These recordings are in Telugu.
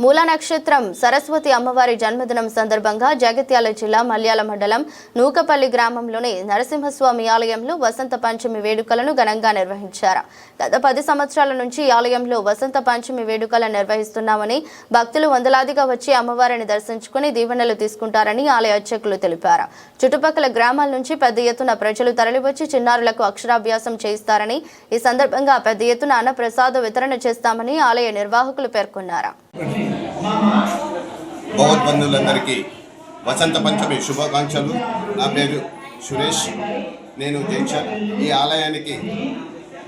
మూల నక్షత్రం సరస్వతి అమ్మవారి జన్మదినం సందర్భంగా జగిత్యాల జిల్లా మల్యాల మండలం నూకపల్లి గ్రామంలోని నరసింహస్వామి ఆలయంలో వసంత పంచమి వేడుకలను ఘనంగా నిర్వహించారు. గత 10 సంవత్సరాల నుంచి ఆలయంలో వసంత పంచమి వేడుకలను నిర్వహిస్తున్నామని, భక్తులు వందలాదిగా వచ్చి అమ్మవారిని దర్శించుకుని దీవెనలు తీసుకుంటారని ఆలయ అర్చకులు తెలిపారు. చుట్టుపక్కల గ్రామాల నుంచి పెద్ద ఎత్తున ప్రజలు తరలివచ్చి చిన్నారులకు అక్షరాభ్యాసం చేయిస్తారని, ఈ సందర్భంగా పెద్ద ఎత్తున అన్న ప్రసాద వితరణ చేస్తామని ఆలయ నిర్వాహకులు పేర్కొన్నారు. భగవద్బంధువులందరికీ వసంత పంచమి శుభాకాంక్షలు. నా పేరు సురేష్, నేను జైచర్ ఈ ఆలయానికి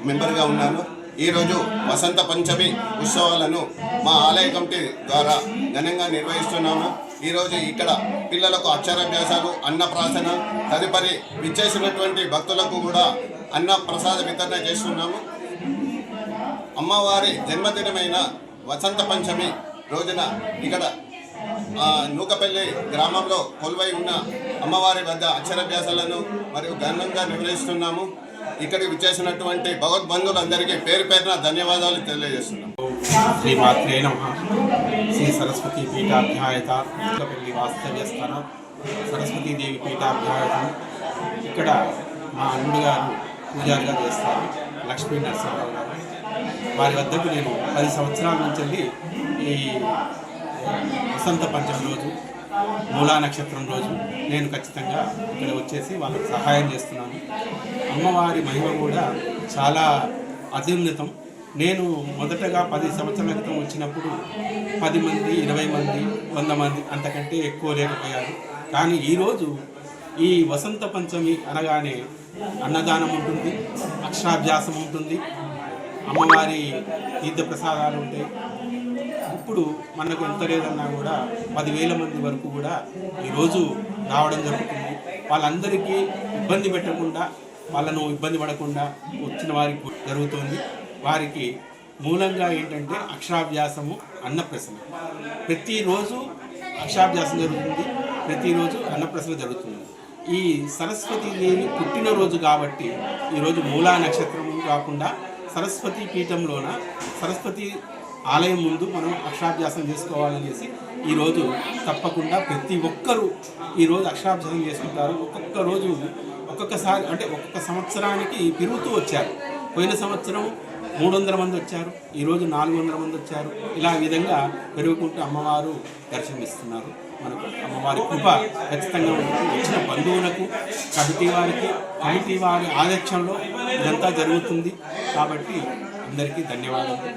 మెంబర్గా ఉన్నాను. ఈరోజు వసంత పంచమి ఉత్సవాలను మా ఆలయ కమిటీ ద్వారా ఘనంగా నిర్వహిస్తున్నాము. ఈరోజు ఇక్కడ పిల్లలకు అక్షరాభ్యాసాలు, అన్నప్రాసన, తదుపరి విచ్చేసినటువంటి భక్తులకు కూడా అన్న ప్రసాద వితరణ చేస్తున్నాము. అమ్మవారి జన్మదినమైన వసంత పంచమి రోజున ఇక్కడ నూకపల్లి గ్రామంలో కొలువై ఉన్న అమ్మవారి వద్ద అక్షరాభ్యాసాలను మరియు ఘనంగా నిర్వహిస్తున్నాము. ఇక్కడికి విచ్చేసినటువంటి భగవద్బంధువులందరికీ పేరు పేరున ధన్యవాదాలు తెలియజేస్తున్నాము. శ్రీ మాత్రే నమః. శ్రీ సరస్వతి పీఠాభ్యాయత నూకపల్లి వాస్తవ్య స్థాన సరస్వతీదేవి పీఠాభ్యాయతం. ఇక్కడ మా అల్లుడు గారు పూజారిగా చేస్తారు, లక్ష్మీ నరసింహరావు గారు. వారి వద్దకు నేను 10 సంవత్సరాల నుంచి ఈ వసంత పంచమి రోజు, మూలా నక్షత్రం రోజు నేను ఖచ్చితంగా ఇక్కడ వచ్చేసి వాళ్ళకి సహాయం చేస్తున్నాను. అమ్మవారి మహిమ కూడా చాలా అత్యున్నతం. నేను మొదటగా 10 సంవత్సరాల క్రితం వచ్చినప్పుడు 10 మంది, 20 మంది, 100 మంది అంతకంటే ఎక్కువ లేకపోయారు. కానీ ఈరోజు ఈ వసంత పంచమి అనగానే అన్నదానం ఉంటుంది, అక్షరాభ్యాసం ఉంటుంది, అమ్మవారి తీర్థప్రసాదాలు ఉంటాయి. ఇప్పుడు మనకు ఎంత లేదన్నా కూడా 10,000 మంది వరకు కూడా ఈరోజు రావడం జరుగుతుంది. వాళ్ళందరికీ ఇబ్బంది పెట్టకుండా, వాళ్ళను ఇబ్బంది పడకుండా వచ్చిన వారికి జరుగుతుంది. వారికి మూలంగా ఏంటంటే అక్షరాభ్యాసము, అన్నప్రసన్న. ప్రతిరోజు అక్షరాభ్యాసం జరుగుతుంది, ప్రతిరోజు అన్నప్రసన్న జరుగుతుంది. ఈ సరస్వతీదేవి పుట్టినరోజు కాబట్టి ఈరోజు మూలా నక్షత్రం కాకుండా సరస్వతి పీఠంలోన సరస్వతి ఆలయం ముందు మనం అక్షరాభ్యాసం చేసుకోవాలనేసి ఈరోజు తప్పకుండా ప్రతి ఒక్కరూ ఈరోజు అక్షరాభ్యాసం చేసుకుంటారు. ఒక్కొక్క రోజు ఒక్కొక్కసారి, అంటే ఒక్కొక్క సంవత్సరానికి పెరుగుతూ వచ్చారు. పోయిన సంవత్సరం 300 మంది వచ్చారు, ఈరోజు 400 మంది వచ్చారు. ఇలా విధంగా పెరుగుకుంటూ అమ్మవారు దర్శనమిస్తున్నారు. మనకు అమ్మవారి కృప ఖచ్చితంగా ఉంటుంది. వచ్చిన బంధువులకు, కమిటీ వారి ఆదర్శంలో ఇదంతా జరుగుతుంది. కాబట్టి అందరికీ ధన్యవాదాలు.